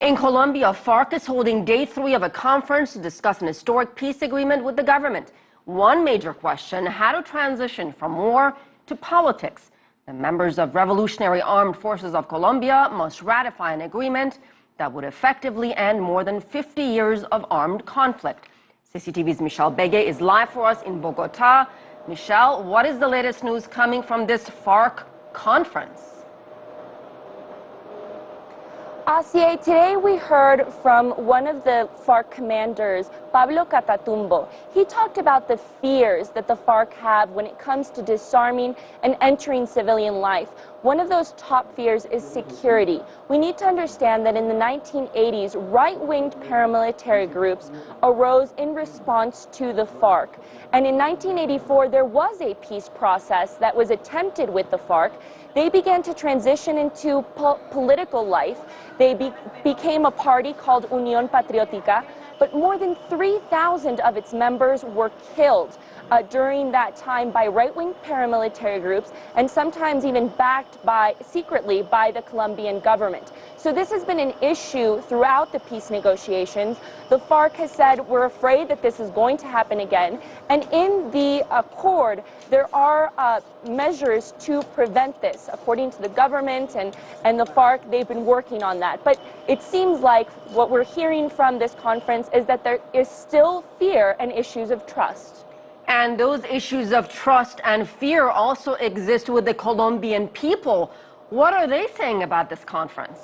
In Colombia, FARC is holding day 3 of a conference to discuss an historic peace agreement with the government. One major question: how to transition from war to politics. The members of Revolutionary Armed Forces of Colombia must ratify an agreement that would effectively end more than 50 years of armed conflict. CCTV's Michelle Bege is live for us in Bogota. Michelle, what is the latest news coming from this FARC conference? Asier, today we heard from one of the FARC commanders, Pablo Catatumbo. He talked about the fears that the FARC have when it comes to disarming and entering civilian life. One of those top fears is security. We need to understand that in the 1980s, right-winged paramilitary groups arose in response to the FARC. And in 1984, there was a peace process that was attempted with the FARC. They began to transition into political life. They became a party called Unión Patriótica, but more than 3,000 of its members were killed during that time by right-wing paramilitary groups, and sometimes even backed secretly by the Colombian government. So this has been an issue throughout the peace negotiations. The FARC has said, we're afraid that this is going to happen again, and in the accord there are measures to prevent this. According to the government and the FARC, they've been working on that. But it seems like what we're hearing from this conference is that there is still fear and issues of trust. And those issues of trust and fear also exist with the Colombian people. What are they saying about this conference?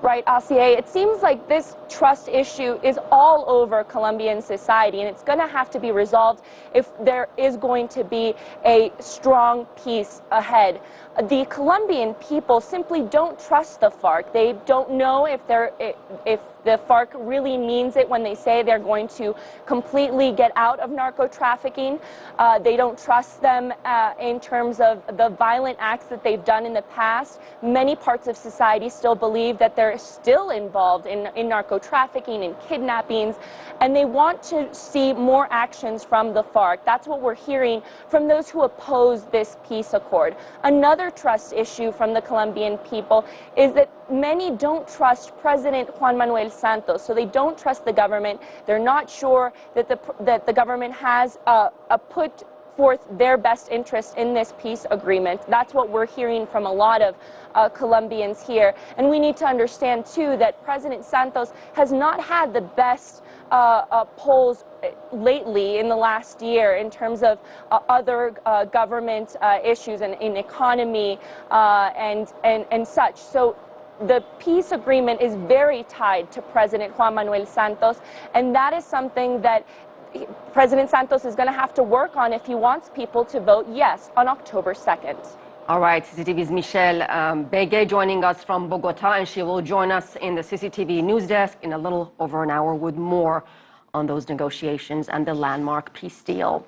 Right, Asier, it seems like this trust issue is all over Colombian society, and it's going to have to be resolved if there is going to be a strong peace ahead. The Colombian people simply don't trust the FARC. They don't know if the FARC really means it when they say they're going to completely get out of narco trafficking. They don't trust them in terms of the violent acts that they've done in the past. Many parts of society still believe that they're still involved in narco trafficking and kidnappings, and they want to see more actions from the FARC. That's what we're hearing from those who oppose this peace accord. Another trust issue from the Colombian people is that many don't trust President Juan Manuel Santos, so they don't trust the government. They're not sure that the government has put forth their best interest in this peace agreement. That's what we're hearing from a lot of Colombians here. And we need to understand, too, that President Santos has not had the best polls lately in the last year in terms of other government issues and in economy and such. So the peace agreement is very tied to President Juan Manuel Santos, and that is something that President Santos is going to have to work on if he wants people to vote yes on October 2nd. All right, CCTV's Michelle Bege joining us from Bogota, and she will join us in the CCTV news desk in a little over an hour with more on those negotiations and the landmark peace deal.